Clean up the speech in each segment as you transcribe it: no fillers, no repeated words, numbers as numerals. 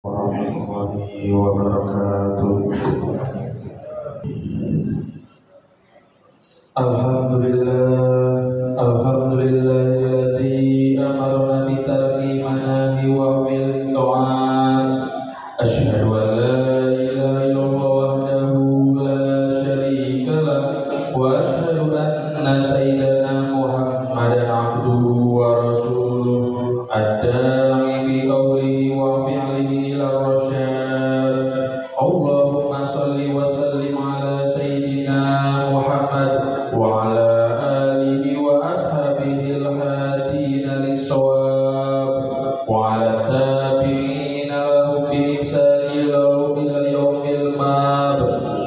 warahmatullahi wabarakatuh. Alhamdulillahilladzi amarna bitarki manahi wa bil ta'at. Asyhadu an la ilaha illallah wahdahu la syarika lah wa asyhadu anna sayyidana Muhammadan abduhu wa rasuluh ad-da'i bi qawlihi wa fi'lihi ila rasyad. Allahumma shalli wa sallim ala sayyidina Muhammad wa ala alihi wa ashabihi al-hadina lis-shawab wa ala tabi'ina lahum bi ihsani ila yaumil ma'ad.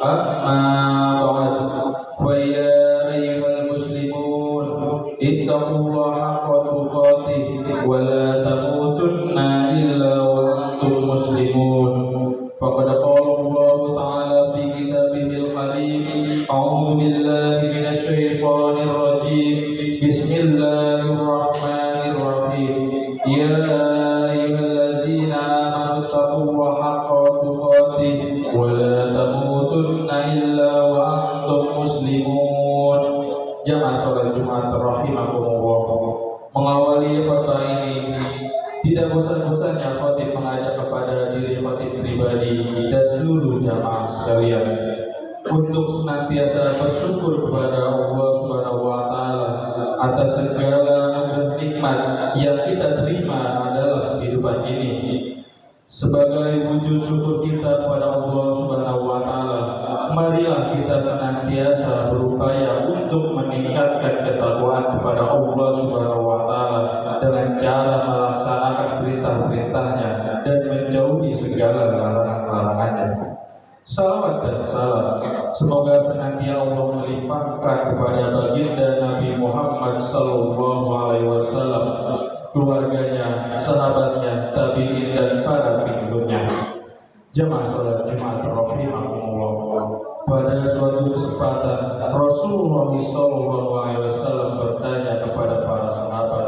Amma ba'd, fa ya ayyuhal muslimun ittaqullaha haqqa tuqatih wa la tamutunna illa wa antum muslimun. Faqad qala Allah ta'ala fi kitabihil karim, a'udzu billahi minasy syaithanir rajim. Bismillahirrahmanirrahim. Ya ayyuhallazina amanu taqullaha haqqa tuqatih wa la tamutunna illa wa antum muslimun. Jamaah salat Jumat rahimakumullah. Mengawali khutbah ini, tidak bosan-bosannya khatib mengajak kepada diri khatib pribadi dan seluruh jamaah sekalian untuk senantiasa bersyukur kepada Allah Subhanahu wa taala atas segala anugerah nikmat yang kita terima dalam kehidupan ini. Sebagai wujud syukur kita kepada Allah Subhanahu wa taala, marilah kita senantiasa berupaya untuk meningkatkan ketakwaan kepada Allah Subhanahu wa taala dengan cara melaksanakan perintah-perintahnya dan menjauhi segala larangan-larangannya. Salawat dan salam semoga senantiasa Allah melimpahkan kepada baginda Nabi Muhammad sallallahu alaihi wasallam, keluarganya, sahabatnya, tabi'in dan para pengikutnya. Jamaah salat Jumat rahimakumullah. Pada suatu kesempatan Rasulullah sallallahu alaihi wasallam bertanya kepada para sahabat,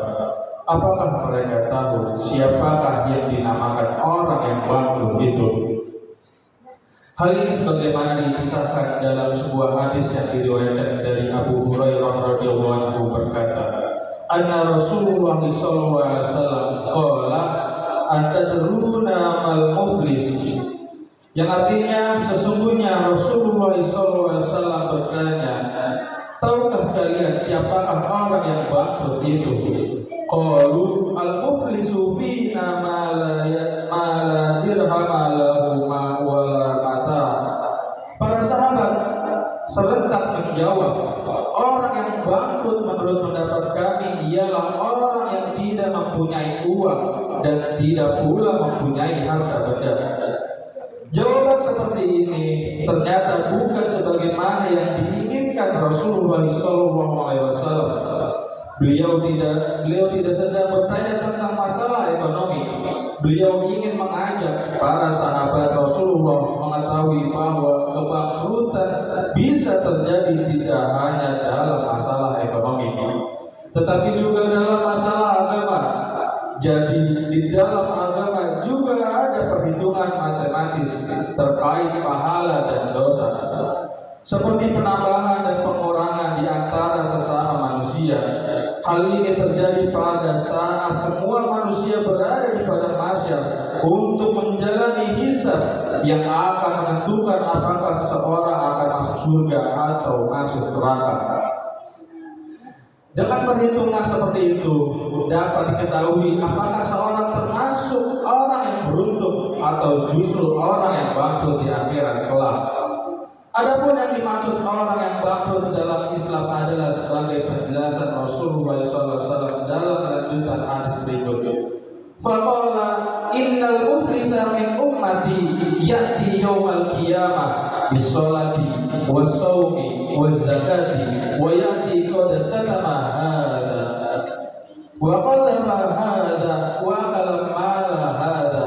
apakah mereka tahu siapakah yang dinamakan orang yang bangkrut itu? Hal ini sebagaimana dikisahkan dalam sebuah hadis yang diriwayatkan dari Abu Hurairah radhiyallahu anhu berkata, anna Rasulullah sallallahu alaihi wasallam qala atadruna mal muflis, yang artinya sesungguhnya Rasulullah sallallahu alaihi wasallam bertanya, tahukah kalian siapakah orang yang bangkrut itu? Qalu al muflisu fina ma la dirham lahu ma wala mata. Para sahabat serentak menjawab, orang yang bangkrut menurut pendapat kami ialah orang yang tidak mempunyai uang dan tidak pula mempunyai harta benda. Jawaban seperti ini ternyata bukan sebagaimana yang diinginkan Rasulullah SAW. Beliau tidak sedang bertanya tentang masalah ekonomi. Beliau ingin mengajak para sahabat Rasulullah mengetahui bahwa kebangkrutan bisa terjadi tidak hanya dalam masalah ekonomi, tetapi juga dalam masalah agama. Jadi di dalam agama juga ada perhitungan matematis terkait pahala dan dosa, seperti penambahan dan pengurangan di antara sesama manusia. Hal ini terjadi pada saat semua manusia berada di padang mahsyar untuk menjalani hisab yang akan menentukan apakah seseorang akan masuk surga atau masuk neraka. Dengan perhitungan seperti itu dapat diketahui apakah seorang termasuk orang yang beruntung atau justru orang yang bangkrut di akhirat kelak. Adapun yang dimaksud orang yang bangkrut dalam Islam adalah sebagai penjelasan Rasulullah SAW dalam lanjutan hadis berikut. Faqala innal muflisa min ummati ya'ti yawmal qiyamah bis-sholati was-shaumi waz-zakati wa ya'ti qad satama hadha wa qadama hadha wa akala mala hadha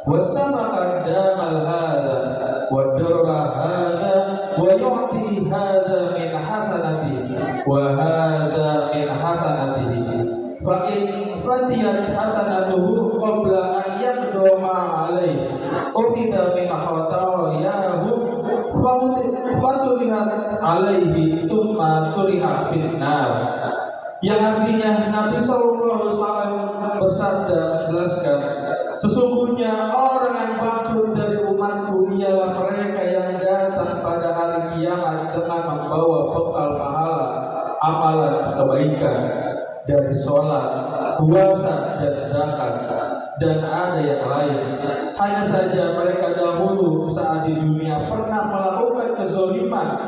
wa samaka damal hadha wa darra hadha wa yu'ti hadha min hasanati wa hadha min hasanatihi fa in fatiyat hasanatuhu qabla an yaqdama alaihi alaih ukhidha min khatayahum fatulihat alaihi thumma turiha finnar, yang artinya Nabi SAW bersabda menjelaskan, sesungguhnya orang yang bangkrut dari umatku ialah mereka yang datang pada hari kiamat dengan membawa bekal pahala amalan kebaikan dari sholat, puasa, dan zakat, dan ada yang lain. Hanya saja mereka dahulu saat di dunia pernah melakukan kezoliman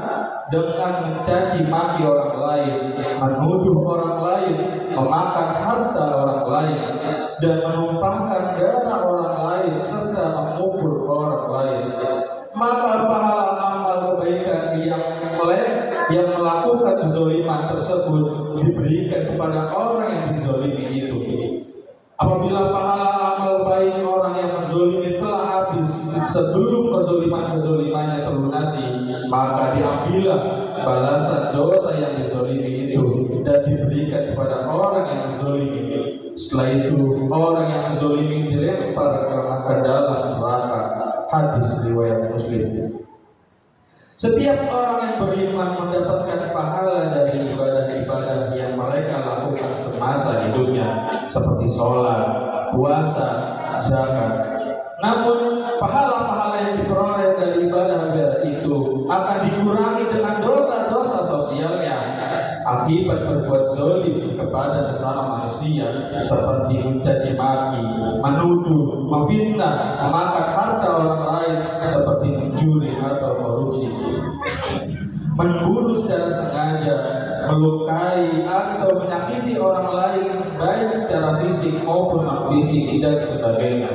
dengan mencaci maki orang lain, menuduh orang lain, memakan harta orang lain, dan menumpahkan darah orang lain serta memukul orang lain. Maka pahala amal kebaikan yang melakukan kezoliman tersebut diberikan kepada orang yang dizolimi itu. Apabila pahala amal baik orang yang menzolimi telah habis sebelum kezolimannya terlunasi, maka diambillah balasan dosa yang dizolimi itu dan diberikan kepada orang yang menzolimi. Setelah itu orang yang menzolimi dilempar ke dalam neraka. Hadis riwayat Muslim. Setiap orang yang beriman mendapatkan pahala dari ibadah-ibadah yang mereka lakukan semasa hidupnya, seperti sholat, puasa, zakat. Namun pahala-pahala yang diperoleh dari ibadah itu akan dikurangi dengan dosa-dosa sosialnya akibat berbuat zalim kepada sesama manusia, seperti mencaci maki, menuduh, memfitnah, memakan harta orang lain, seperti mencuri atau korupsi, membunuh secara sengaja, melukai atau menyakiti orang lain baik secara fisik maupun non fisik, dan sebagainya.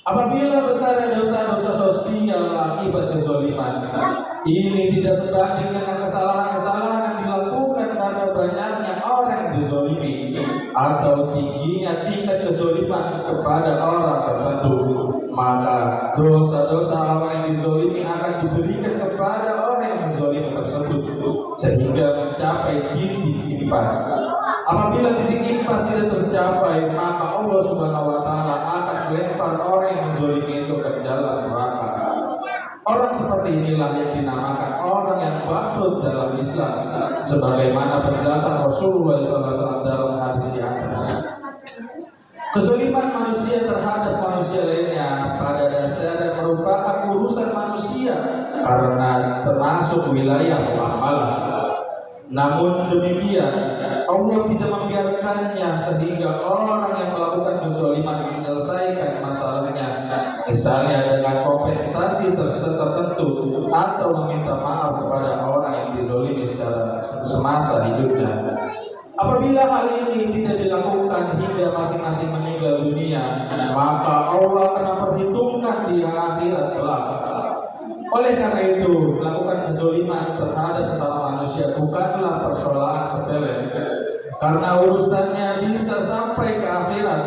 Apabila besar dosa-dosa sosial akibat kezaliman ini tidak sebanding dengan kesalahan-kesalahan yang dilakukan karena banyaknya orang yang dizalimi atau tingginya tingkat kezaliman kepada orang tertentu, maka dosa-dosa orang yang dizalimi akan diberikan kepada orang yang dizalimi tersebut sehingga mencapai titik impas. Apabila titik impas tidak tercapai, maka Allah Subhanahu wa Ta'ala akan melempar orang yang menzalimi itu ke dalam neraka. Orang seperti inilah yang dinamakan orang yang bangkrut dalam Islam, sebagaimana penjelasan Rasulullah SAW dalam hadis di atas. Kezaliman manusia terhadap manusia lainnya pada dasarnya merupakan urusan manusia karena termasuk wilayah muamalah. Namun demikian, Allah tidak membiarkannya sehingga orang yang melakukan kezaliman menyelesaikan masalahnya, misalnya dengan kompensasi tertentu atau meminta maaf kepada orang yang dizalimi secara semasa hidupnya. Apabila hal ini tidak dilakukan hingga masing-masing meninggal dunia, maka Allah akan memperhitungkan di akhirat kelak. Oleh karena itu, melakukan kezaliman terhadap sesama manusia bukanlah persoalan sepele, karena urusannya bisa sampai ke akhirat.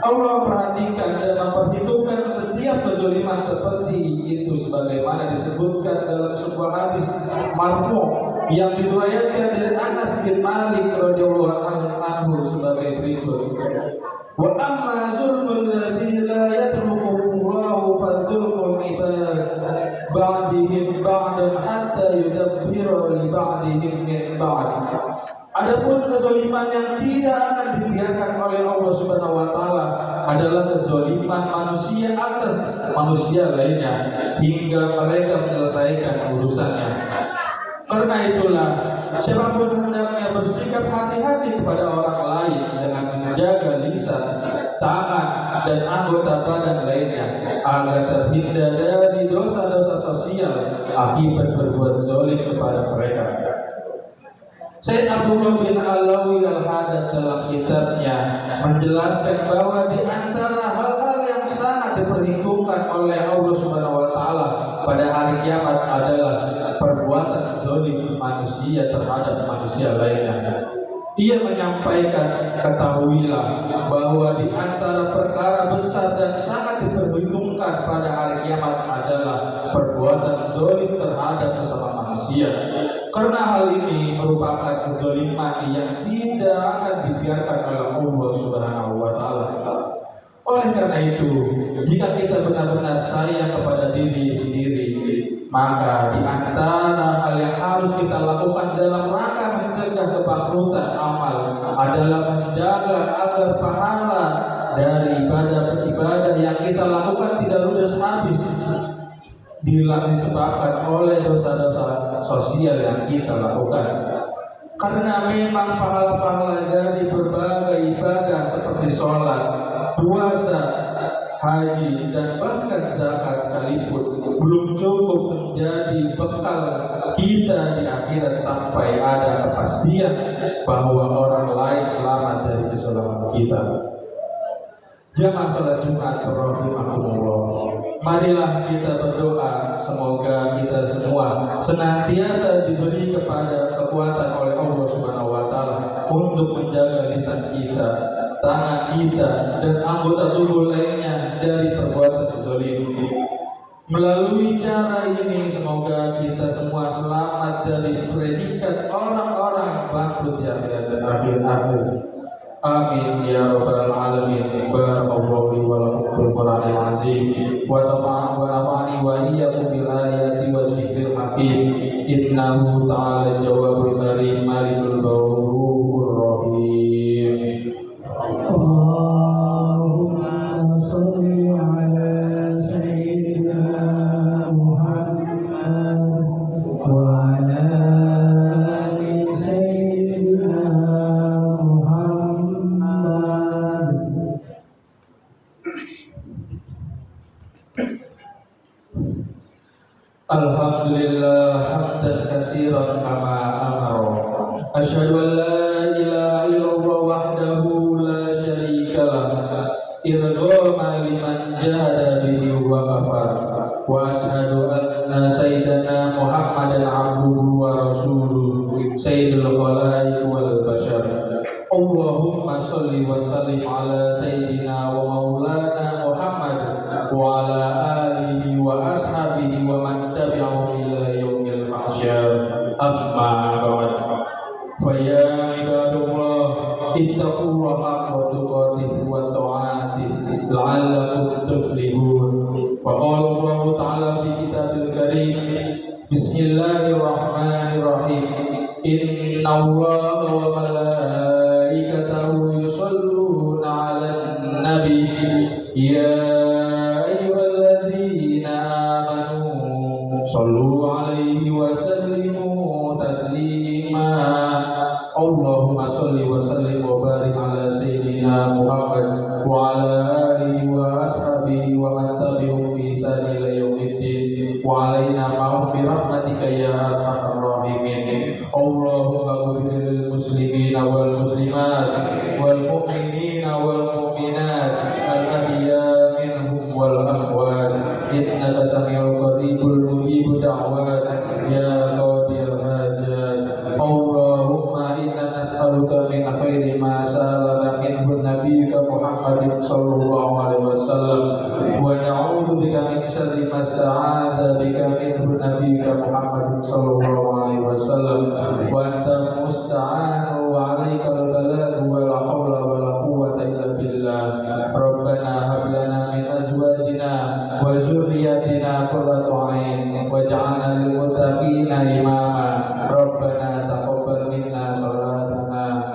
Allah perhatikan dan memperhitungkan setiap kezaliman seperti itu, sebagaimana disebutkan dalam sebuah hadis marfu yang diriwayatkan dari Anas bin Malik radhiyallahu anhu sebagai berikut: wa amma zulmul ladzi la yatrukuhu Allahu fadzulmul ibad ba'dihim ba'dan hatta yudabbiru li ba'dihim min ba'd. Adapun kezaliman yang tidak akan dibiarkan oleh Allah Subhanahu wa Ta'ala adalah kezaliman manusia atas manusia lainnya hingga mereka menyelesaikan urusannya. Karena itulah, siapapun hendaknya bersikap hati-hati kepada orang lain dengan menjaga lisan, tangan, dan anggota badan lainnya agar terhindar dari dosa-dosa sosial akibat berbuat zalim kepada mereka. Syekh Abdullah bin Alawi Al-Haddad dalam kitabnya menjelaskan bahwa di antara hal-hal yang sangat diperhitungkan oleh Allah Subhanahu wa Ta'ala pada hari kiamat adalah perbuatan zalim manusia terhadap manusia lainnya. Ia menyampaikan, ketahuilah bahwa di antara perkara besar dan sangat diperhitungkan pada hari kiamat adalah perbuatan zalim terhadap sesama manusia. Karena hal ini merupakan kezaliman yang tidak akan dibiarkan oleh Allah Subhanahu wa Ta'ala. Oleh karena itu, jika kita benar-benar sayang kepada diri sendiri, maka di antara hal yang harus kita lakukan dalam rangka mencegah kebangkrutan amal adalah menjaga agar pahala dari ibadah yang kita lakukan tidak ludes habis disebabkan oleh dosa-dosa sosial yang kita lakukan. Karena memang pahala-pahala dari berbagai ibadah seperti sholat, puasa, haji, dan bahkan zakat sekalipun belum cukup menjadi bekal kita di akhirat sampai ada kepastian bahwa orang lain selamat dari kesalahan kita. Jamaah salat Jumat rahimakumullah, marilah kita berdoa semoga kita semua senantiasa diberi kepada kekuatan oleh Allah Subhanahu wa taala untuk menjaga lisan kita, tangan kita, dan anggota tubuh lainnya dari perbuatan zalim. Melalui cara ini semoga kita semua selamat dari predikat orang-orang bangkrut di akhirat dan akhir-akhir. Amin ya rabbal alamin. Barakallahu li wa lakum fil Qur'anil azim wa nafa'ani wa iyyakum bil ayati wa dzikril hakim. Innahu ta'ala jawabul karim malikul ghafurur rahim. Allahumma shalli ala sayyidina Muhammad wa ala ali sayyidina Muhammad. Alhamdulillah hamdan katsiran kama amara. Asyhadu an la ilaha illallah wahdahu la syarika lah. Irghama liman jahada bihi wa kafar. Wa asyhadu anna sayyidana Muhammadan abduhu wa rasuluh sayyidul khalaiq wal bashar. Allahumma shalli wa sallim ala sayyidina wa maulana Muhammad wa ala alihi wa ashabihi wa man tabi'ahum ila yaumil mahsyar. Amma ba'd. Fa ya ibadallah ittaqullaha haqqa tuqatih wa ta'atih la'allakum tuflihun. Fa qala Allah ta'ala fi kitabil karim, bismillahirrahmanirrahim. Inna Allaha wa malaikatahu yusholluna 'alan nabi ya ayyuhalladzina amanu shallu 'alaihi wa sallimu taslima. Allahumma shalli wa sallim wa barik ala sayyidina Muhammad wa ala alihi wa ashabihi wa man tabi'ahum bi ihsan ila yaumiddin wa alaina ma'hum bi rahmatika ya arhamar rahimin. Allahumma ighfir lil muslimina wal muslimat wal mu'minina wal mu'minat al ahya minhum wal amwat innaka samiul qaribul mujibud da'wat ya qadil hajat. Allahumma inna nas'aluka min khairi ma sa'alaka minhu nabiyyuka Muhammadin sallallahu alaihi wasallam wa na'udzu bika min syarri ma sta'adza bika minhu nabiyyuka Muhammadin sallallahu alaihi wasallam wa anta musta'anu wa 'alaikal balagh wa la haula wa la quwwata illa billah. Rabbana hab lana min azwajina wa dzurriyyatina qurrata 'ain waj'alna lil muttaqina imama. Rabbana taqabbal minna salatana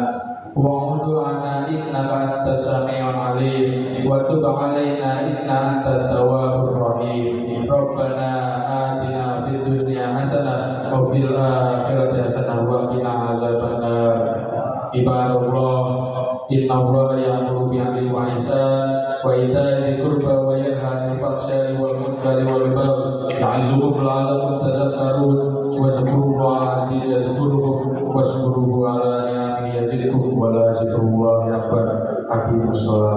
wa ud'ana innaka antas samiul alim wa tub 'alaina inna antat tawwabur rahim. Rabbana atina fid dunya hasanah wa fil akhirati hasanah wa qina azabannar. Ibadallah, inna Allaha ya'muru bil 'adli wal ihsan wa ita'i dzil qurba wa yanha 'anil fahsya'i wal munkari wal baghi ya'izukum la'allakum tadhakkarun. Wazkurullaha azim yazkurukum washkuruhu ala ni'amihi yazidkum wa la zikrullahi akbar. Aqimus shalah.